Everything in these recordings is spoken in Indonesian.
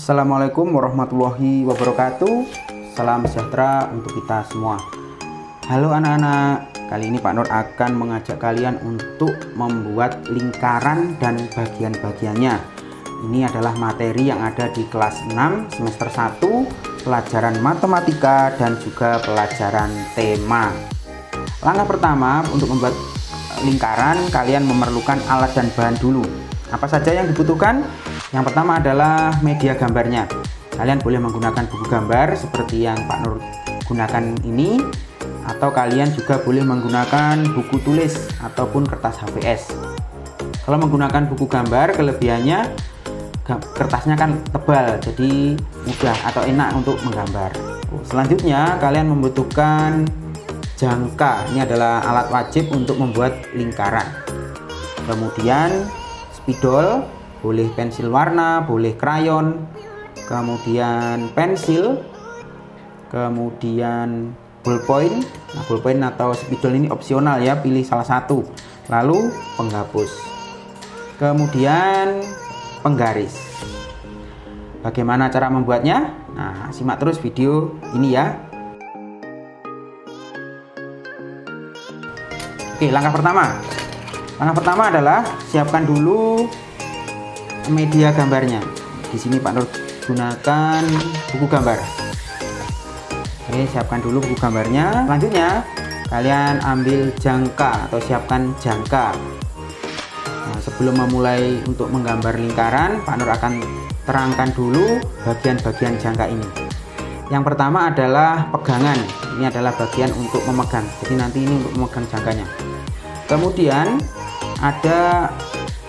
Assalamualaikum warahmatullahi wabarakatuh. Salam sejahtera untuk kita semua. Halo anak-anak, kali ini Pak Nur akan mengajak kalian untuk membuat lingkaran dan bagian-bagiannya. Ini adalah materi yang ada di kelas 6 semester 1, pelajaran matematika dan juga pelajaran tema. Langkah pertama untuk membuat lingkaran, kalian memerlukan alat dan bahan dulu. Apa saja yang dibutuhkan? Yang pertama adalah media gambarnya. Kalian boleh menggunakan buku gambar seperti yang Pak Nur gunakan ini, atau kalian juga boleh menggunakan buku tulis ataupun kertas HVS. Kalau menggunakan buku gambar, kelebihannya kertasnya kan tebal, jadi mudah atau enak untuk menggambar. Selanjutnya kalian membutuhkan jangka. Ini adalah alat wajib untuk membuat lingkaran. Kemudian spidol, boleh pensil warna, boleh krayon, kemudian pensil, kemudian ballpoint. Nah, ballpoint atau spidol ini opsional ya, pilih salah satu. Lalu penghapus, kemudian penggaris. Bagaimana cara membuatnya? Nah, simak terus video ini ya. Oke, langkah pertama adalah siapkan dulu media gambarnya. Di sini Pak Nur gunakan buku gambar. Oke, siapkan dulu buku gambarnya. Selanjutnya kalian ambil jangka atau siapkan jangka. Nah, sebelum memulai untuk menggambar lingkaran, Pak Nur akan terangkan dulu bagian-bagian jangka ini. Yang pertama adalah pegangan. Ini adalah bagian untuk memegang. Jadi nanti ini untuk memegang jangkanya. Kemudian ada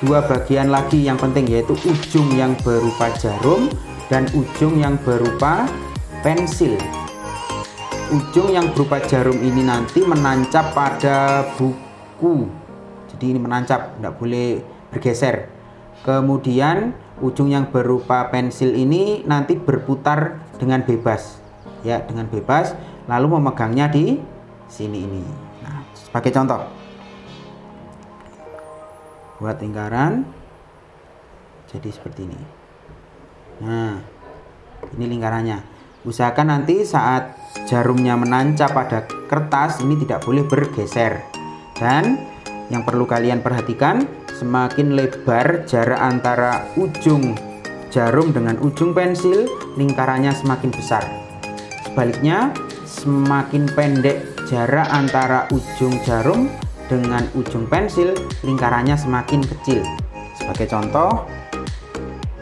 dua bagian lagi yang penting, yaitu ujung yang berupa jarum dan ujung yang berupa pensil. Ujung yang berupa jarum ini nanti menancap pada buku, jadi ini menancap, tidak boleh bergeser. Kemudian ujung yang berupa pensil ini nanti berputar dengan bebas, ya, dengan bebas, lalu memegangnya di sini ini. Nah, sebagai contoh, buat lingkaran jadi seperti ini. Nah, ini lingkarannya. Usahakan nanti saat jarumnya menancap pada kertas ini tidak boleh bergeser. Dan yang perlu kalian perhatikan, semakin lebar jarak antara ujung jarum dengan ujung pensil, lingkarannya semakin besar. Sebaliknya, semakin pendek jarak antara ujung jarum dengan ujung pensil, lingkarannya semakin kecil. Sebagai contoh,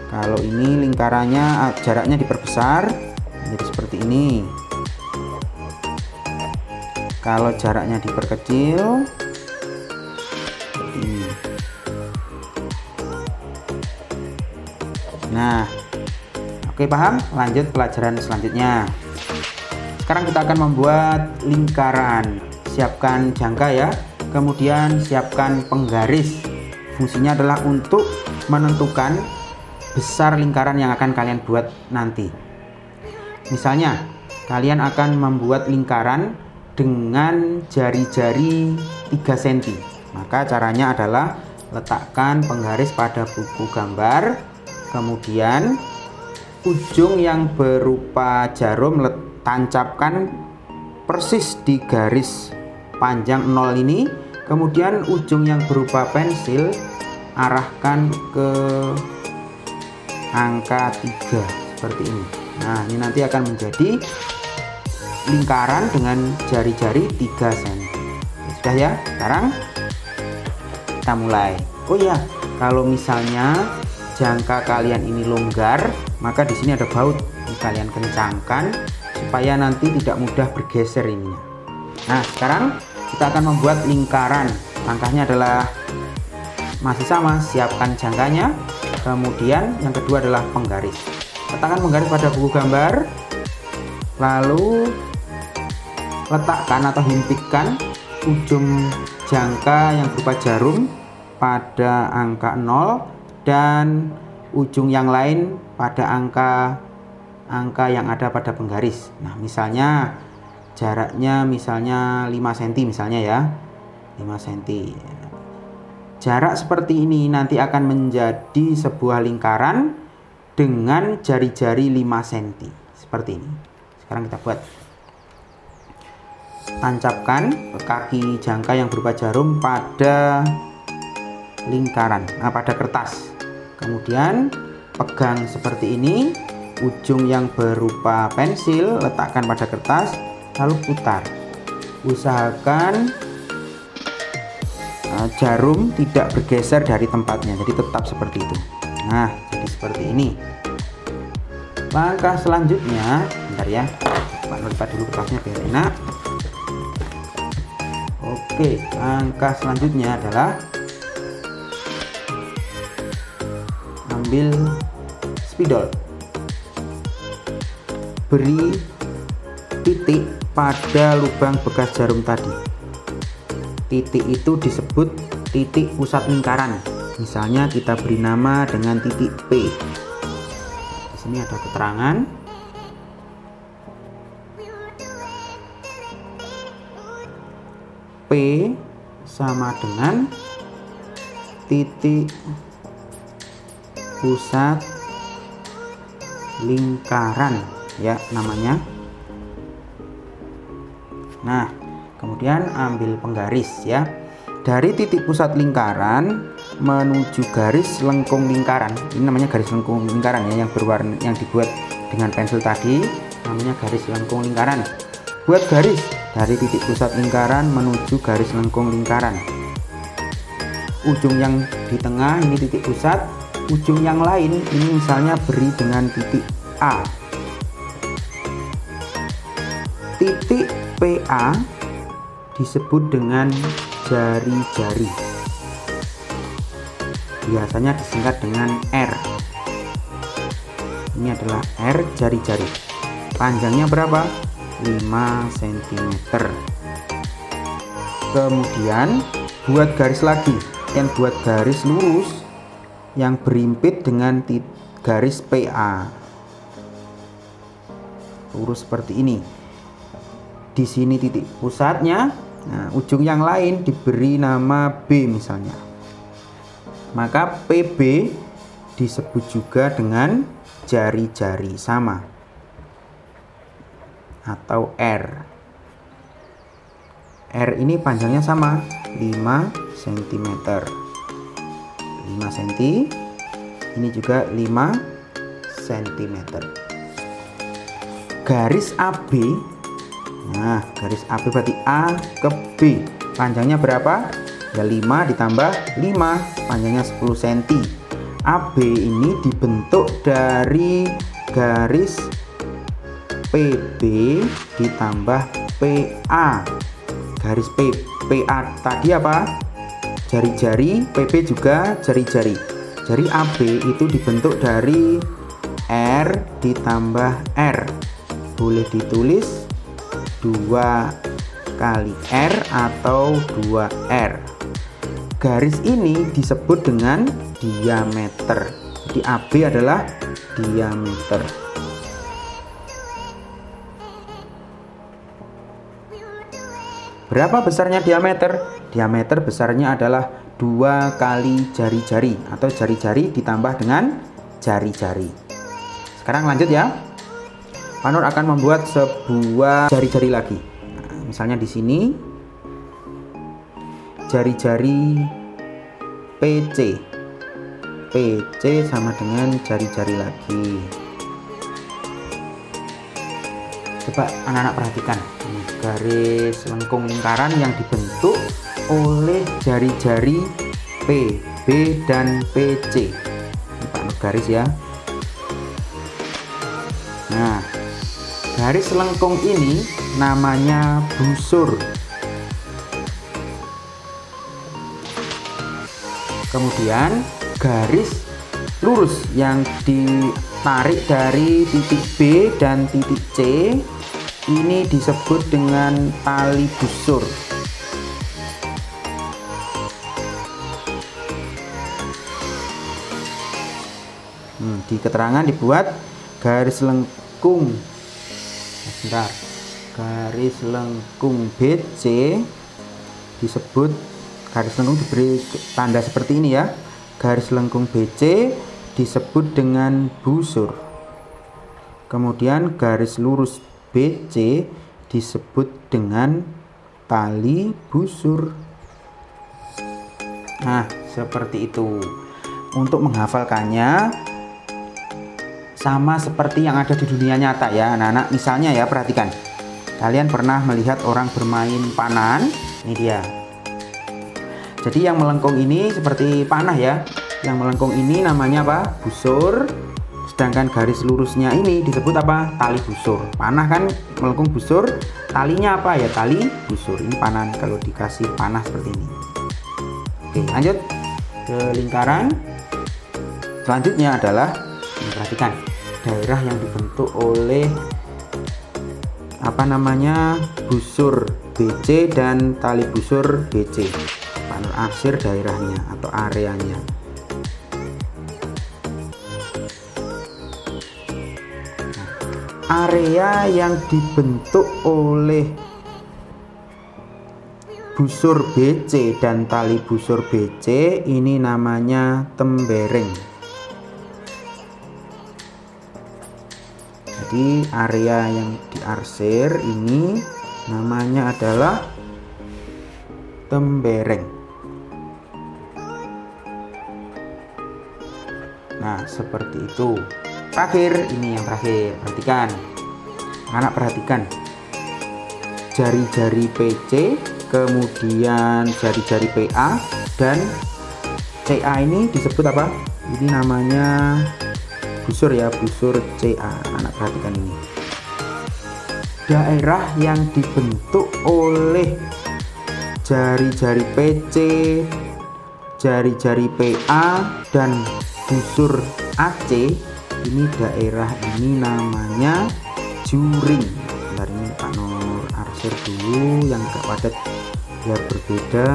kalau ini lingkarannya jaraknya diperbesar jadi seperti ini. Kalau jaraknya diperkecil seperti ini. Nah, oke, paham? Lanjut pelajaran selanjutnya. Sekarang kita akan membuat lingkaran. Siapkan jangka ya. Kemudian siapkan penggaris. Fungsinya adalah untuk menentukan besar lingkaran yang akan kalian buat nanti. Misalnya, kalian akan membuat lingkaran dengan jari-jari 3 cm. Maka caranya adalah letakkan penggaris pada buku gambar. Kemudian ujung yang berupa jarum tancapkan persis di garis panjang 0 ini. Kemudian ujung yang berupa pensil arahkan ke angka 3 seperti ini. Nah, ini nanti akan menjadi lingkaran dengan jari-jari 3 cm. Sudah ya? Sekarang kita mulai. Oh ya, kalau misalnya jangka kalian ini longgar, maka di sini ada baut. Ini kalian kencangkan supaya nanti tidak mudah bergeser ininya. Nah, sekarang kita akan membuat lingkaran. Langkahnya adalah masih sama, siapkan jangkanya. Kemudian yang kedua adalah penggaris. Letakkan penggaris pada buku gambar. Lalu letakkan atau himpitkan ujung jangka yang berupa jarum pada angka 0 dan ujung yang lain pada angka yang ada pada penggaris. Nah, misalnya jaraknya misalnya 5 cm misalnya ya, 5 cm. Jarak seperti ini nanti akan menjadi sebuah lingkaran dengan jari-jari 5 cm seperti ini. Sekarang kita buat. Tancapkan kaki jangka yang berupa jarum pada lingkaran, pada kertas. Kemudian pegang seperti ini, ujung yang berupa pensil letakkan pada kertas, lalu putar. Usahakan jarum tidak bergeser dari tempatnya, jadi tetap seperti itu. Nah, jadi seperti ini. Langkah selanjutnya, bentar ya, Pak Nur lipat dulu kertasnya biar enak. Oke, langkah selanjutnya adalah ambil spidol, beri titik pada lubang bekas jarum tadi. Titik itu disebut titik pusat lingkaran. Misalnya kita beri nama dengan titik P. Di sini ada keterangan. P sama dengan titik pusat lingkaran ya namanya. Nah, kemudian ambil penggaris ya. Dari titik pusat lingkaran menuju garis lengkung lingkaran. Ini namanya garis lengkung lingkaran ya, yang berwarna, yang dibuat dengan pensil tadi namanya garis lengkung lingkaran. Buat garis dari titik pusat lingkaran menuju garis lengkung lingkaran. Ujung yang di tengah ini titik pusat, ujung yang lain ini misalnya beri dengan titik A. Titik PA disebut dengan jari-jari. Biasanya disingkat dengan R. Ini adalah R, jari-jari. Panjangnya berapa? 5 cm. Kemudian buat garis lagi, dan buat garis lurus yang berimpit dengan garis PA. Lurus seperti ini. Di sini titik pusatnya, nah, ujung yang lain diberi nama B misalnya. Maka PB disebut juga dengan jari-jari sama atau R. R ini panjangnya sama, 5 cm. 5 cm. Ini juga 5 cm. Garis AB. Nah, garis AB berarti A ke B. Panjangnya berapa? Ya 5 ditambah 5, panjangnya 10 cm. AB ini dibentuk dari garis PB ditambah PA. Garis PA tadi apa? Jari-jari, PB juga jari-jari. Jadi AB itu dibentuk dari R ditambah R. Boleh ditulis 2 kali R atau 2R. Garis ini disebut dengan diameter. Jadi AB adalah diameter. Berapa besarnya diameter? Diameter besarnya adalah 2 kali jari-jari atau jari-jari ditambah dengan jari-jari. Sekarang lanjut ya. Pak Nur akan membuat sebuah jari-jari lagi. Nah, misalnya di sini jari-jari PC. PC sama dengan jari-jari lagi. Coba anak-anak perhatikan. Ini garis lengkung lingkaran yang dibentuk oleh jari-jari P, B, dan PC. Ini Pak Nur garis ya. Nah, garis lengkung ini namanya busur. Kemudian garis lurus yang ditarik dari titik B dan titik C ini disebut dengan tali busur. Di keterangan dibuat garis lengkung. Bentar. Garis lengkung BC disebut, garis lengkung diberi tanda seperti ini ya. Garis lengkung BC disebut dengan busur. Kemudian garis lurus BC disebut dengan tali busur. Nah, seperti itu. Untuk menghafalkannya sama seperti yang ada di dunia nyata ya anak-anak. Misalnya ya, perhatikan. Kalian pernah melihat orang bermain panahan? Ini dia. Jadi yang melengkung ini seperti panah ya. Yang melengkung ini namanya apa? Busur. Sedangkan garis lurusnya ini disebut apa? Tali busur. Panah kan melengkung busur. Talinya apa ya? Tali busur. Ini panahan kalau dikasih panah seperti ini. Oke, lanjut ke lingkaran. Selanjutnya adalah, perhatikan, daerah yang dibentuk oleh busur BC dan tali busur BC. Aksir daerahnya atau areanya. Area yang dibentuk oleh busur BC dan tali busur BC ini namanya tembereng. Jadi area yang diarsir ini namanya adalah tembereng. Nah, seperti itu. Terakhir, ini yang terakhir. Perhatikan. Anak perhatikan. Jari-jari PC, kemudian jari-jari PA dan CA ini disebut apa? Ini namanya busur ya, busur CA. Anak perhatikan ini. Daerah yang dibentuk oleh jari-jari PC, jari-jari PA dan busur AC, ini daerah ini namanya juring. Bentar, ini Pak Nur arsir dulu yang agak padat biar berbeda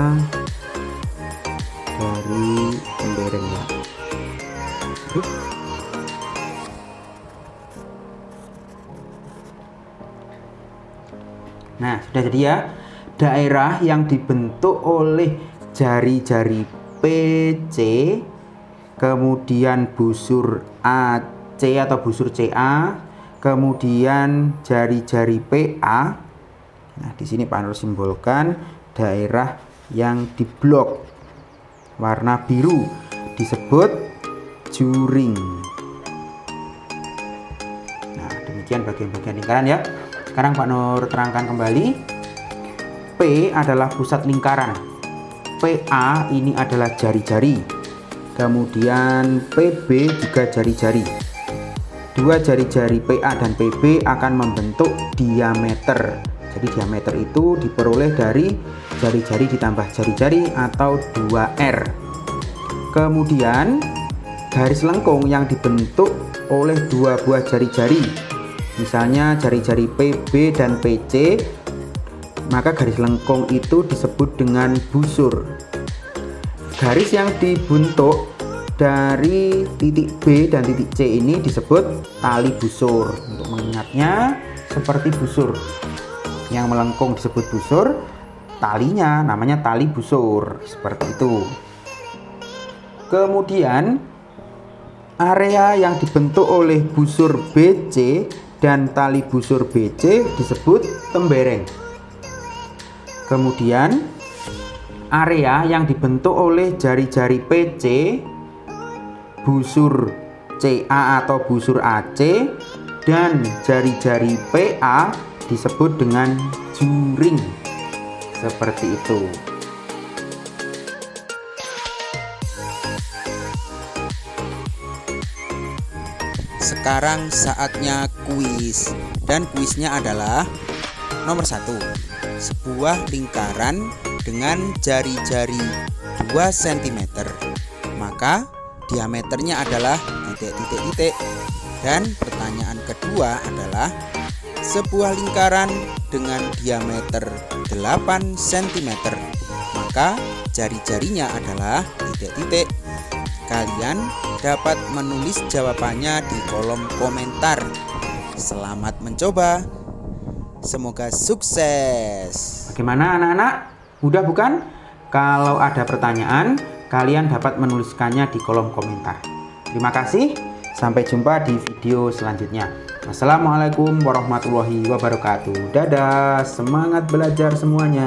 dari tembereng ya. Nah, sudah jadi ya. Daerah yang dibentuk oleh jari-jari PC, kemudian busur AC atau busur CA, kemudian jari-jari PA. Nah, di sini Pak Nur simbolkan daerah yang diblok warna biru disebut juring. Nah, demikian bagian-bagian lingkaran ya. Sekarang Pak Nur terangkan kembali. P adalah pusat lingkaran. PA ini adalah jari-jari. Kemudian PB juga jari-jari. Dua jari-jari PA dan PB akan membentuk diameter. Jadi diameter itu diperoleh dari jari-jari ditambah jari-jari atau 2R. Kemudian garis lengkung yang dibentuk oleh dua buah jari-jari. Misalnya jari-jari PB dan PC, maka garis lengkung itu disebut dengan busur. Garis yang dibentuk dari titik B dan titik C ini disebut tali busur. Untuk mengingatnya seperti busur. Yang melengkung disebut busur, talinya namanya tali busur. Seperti itu. Kemudian area yang dibentuk oleh busur BC dan tali busur BC disebut tembereng. Kemudian area yang dibentuk oleh jari-jari PC, busur CA atau busur AC, dan jari-jari PA disebut dengan juring. Seperti itu. Sekarang saatnya kuis. Dan kuisnya adalah nomor 1. Sebuah lingkaran dengan jari-jari 2 cm, maka diameternya adalah titik-titik-titik. Dan pertanyaan kedua adalah sebuah lingkaran dengan diameter 8 cm, maka jari-jarinya adalah titik-titik. Kalian dapat menulis jawabannya di kolom komentar. Selamat mencoba. Semoga sukses. Bagaimana anak-anak? Mudah bukan? Kalau ada pertanyaan, kalian dapat menuliskannya di kolom komentar. Terima kasih, sampai jumpa di video selanjutnya. Assalamualaikum warahmatullahi wabarakatuh. Dadah, semangat belajar semuanya.